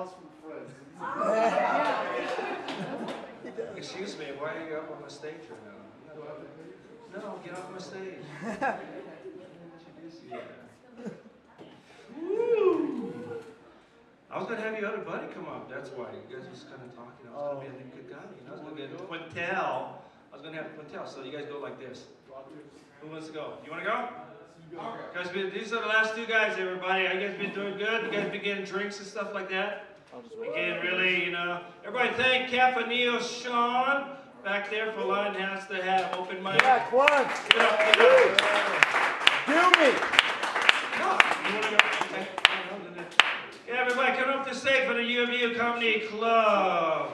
house from friends. Excuse me, why are you up on the stage right now? No, get off my stage. Yeah. Woo! I was gonna have your other buddy come up. That's why you guys was kind of talking. I was gonna be a good guy. You know, I was gonna get Quentel. I was gonna have Quentel. So you guys go like this. Who wants to go? You want to go? Okay. Guys, these are the last two guys. Everybody, you guys been doing good. You guys been getting drinks and stuff like that. Again, really, you know. Everybody, thank Cafaneo Sean back there for line has to have open mic. Yeah, Quentin. Get up, get up. Do me. No, you want to go? Okay. Yeah, everybody, come up to stage for the U of U Comedy Club.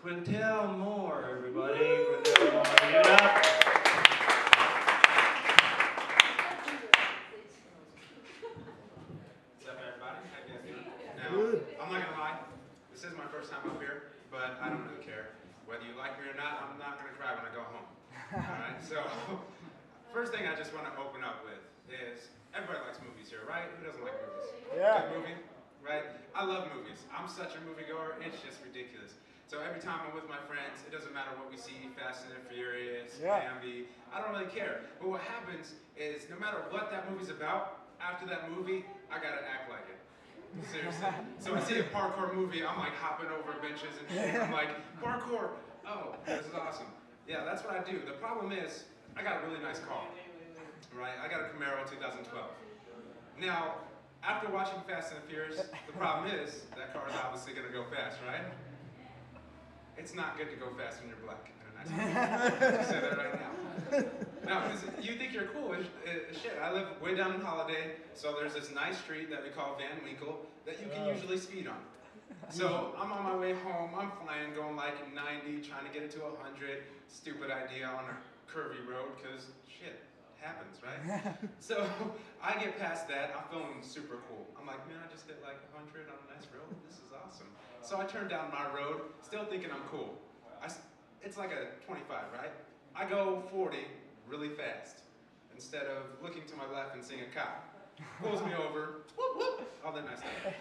Quentel Moore, everybody. Quentel Moore, give it up. What's up, everybody? How you guys doing? Now, I'm not gonna lie. This is my first time up here, but I don't really care. Whether you like me or not, I'm not gonna cry when I go home. Alright, so first thing I just want to open up with is everybody likes movies here, right? Who doesn't like movies? Yeah. Good movie, right? I love movies. I'm such a moviegoer, it's just ridiculous. So every time I'm with my friends, it doesn't matter what we see, Fast and the Furious, Bambi, I don't really care. But what happens is no matter what that movie's about, after that movie, I gotta act like it. Seriously. So I see a parkour movie, I'm like hopping over benches and shit. I'm like, parkour, oh, this is awesome. Yeah, that's what I do. The problem is, I got a really nice car, right? I got a Camaro 2012. Now, after watching Fast and the Furious, the problem is, that car is obviously gonna go fast, right? It's not good to go fast when you're black in a nice car. I'll say that right now. No, because you think you're cool as shit. I live way down in Holiday, so there's this nice street that we call Van Winkle that you can usually speed on. So I'm on my way home, I'm flying, going like 90, trying to get it to 100. Stupid idea on a curvy road, because shit happens, right? So I get past that, I'm feeling super cool. I'm like, man, I just hit like 100 on a nice road, this is awesome. So I turn down my road, still thinking I'm cool. It's like a 25, right? I go 40 really fast, instead of looking to my left and seeing a cop. Pulls me over, whoop, whoop, all that nice stuff.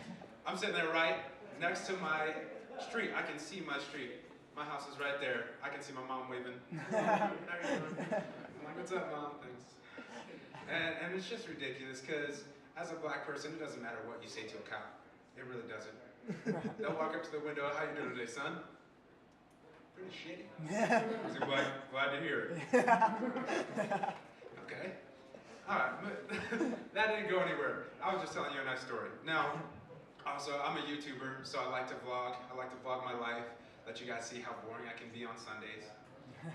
I'm sitting there right next to my street. I can see my street. My house is right there. I can see my mom waving. How are you doing? I'm like, what's up, Mom? Thanks. And it's just ridiculous, because as a black person, it doesn't matter what you say to a cop. It really doesn't. They'll walk up to the window, how you doing today, son? Pretty shitty. He's like, glad to hear it. Okay. Alright, but that didn't go anywhere. I was just telling you a nice story. Now, also, I'm a YouTuber, so I like to vlog. I like to vlog my life, let you guys see how boring I can be on Sundays.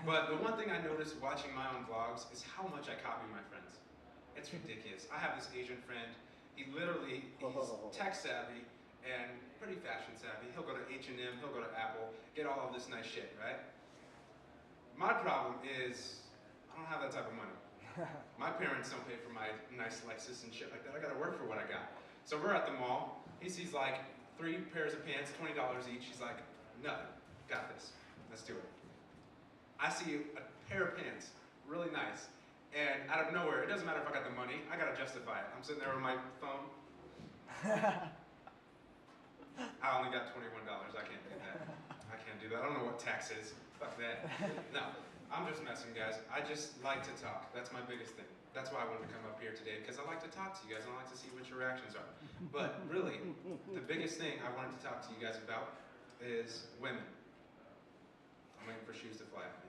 But the one thing I noticed watching my own vlogs is how much I copy my friends. It's ridiculous. I have this Asian friend. He's tech savvy and pretty fashion savvy. He'll go to H&M, he'll go to Apple, get all of this nice shit, right? My problem is, I don't have that type of money. My parents don't pay for my nice Lexus and shit like that. I gotta work for what I got. So we're at the mall. He sees like 3 pairs of pants, $20 each. He's like, nothing, got this, let's do it. I see a pair of pants, really nice. And out of nowhere, it doesn't matter if I got the money, I gotta justify it. I'm sitting there with my phone. I only got $21, I can't do that. I can't do that, I don't know what tax is. Fuck that. No, I'm just messing, guys. I just like to talk, that's my biggest thing. That's why I wanted to come up here today, because I like to talk to you guys, and I like to see what your reactions are. But really, the biggest thing I wanted to talk to you guys about is women. I'm waiting for shoes to fly at me.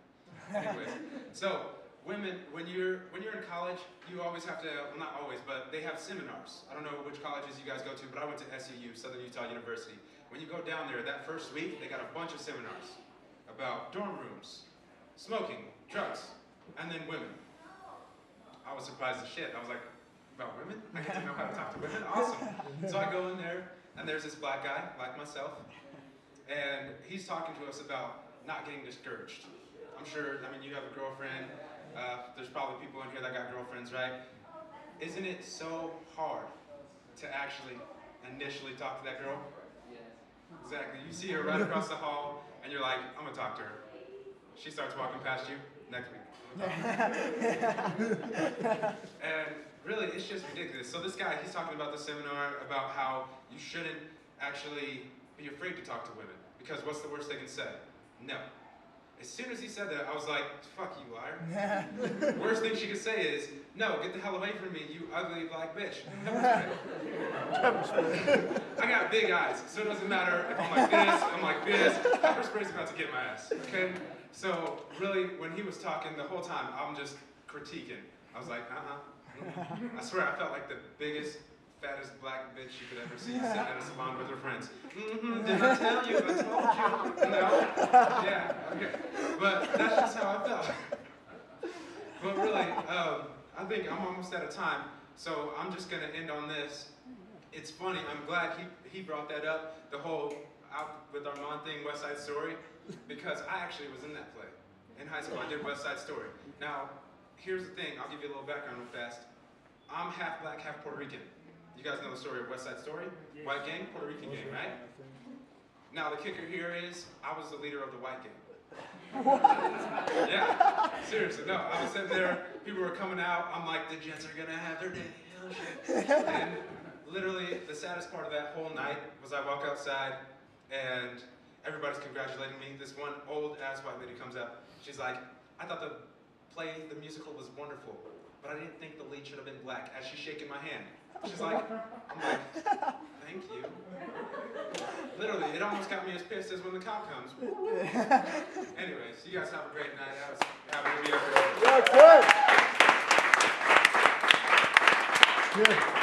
Anyways, so women, when you're in college, you always have to, well not always, but they have seminars. I don't know which colleges you guys go to, but I went to SUU, Southern Utah University. When you go down there, that first week, they got a bunch of seminars about dorm rooms, smoking, drugs, and then women. I was surprised as shit. I was like, about women? I get to know how to talk to women? Awesome. So I go in there, and there's this black guy, like myself, and he's talking to us about not getting discouraged. I'm sure, I mean, you have a girlfriend. There's probably people in here that got girlfriends, right? Isn't it so hard to actually initially talk to that girl? Exactly. You see her right across the hall, and you're like, I'm gonna talk to her. She starts walking past you, next week. And really, it's just ridiculous. So this guy, he's talking about the seminar about how you shouldn't actually be afraid to talk to women. Because what's the worst they can say? No. As soon as he said that, I was like, fuck you, liar. Worst thing she could say is, no, get the hell away from me, you ugly black bitch. I got big eyes, so it doesn't matter if I'm like this, pepper spray's about to get my ass, okay? So really, when he was talking the whole time, I'm just critiquing. I was like, I swear, I felt like the biggest, fattest black bitch you could ever see sitting at a salon with her friends. Did I tell you? I told you. No? Yeah, okay. But that's just how I felt. But really, I think I'm almost out of time, so I'm just going to end on this. It's funny, I'm glad he brought that up, the whole Out with Armand thing, West Side Story, because I actually was in that play. In high school, I did West Side Story. Now, here's the thing, I'll give you a little background real fast. I'm half black, half Puerto Rican. You guys know the story of West Side Story? White gang, Puerto Rican gang, right? Now, the kicker here is, I was the leader of the white gang. Yeah, seriously, no, I was sitting there, people were coming out, I'm like, the Jets are gonna have their day, oh shit. And literally, the saddest part of that whole night was I walk outside and everybody's congratulating me. This one old ass white lady comes up, she's like, I thought the play, the musical was wonderful, but I didn't think the lead should have been black, as she's shaking my hand. She's like, I'm like, thank you. Literally, it almost got me as pissed as when the cop comes. Anyways, you guys have a great night. I was happy to be up here. Yeah, good. Good.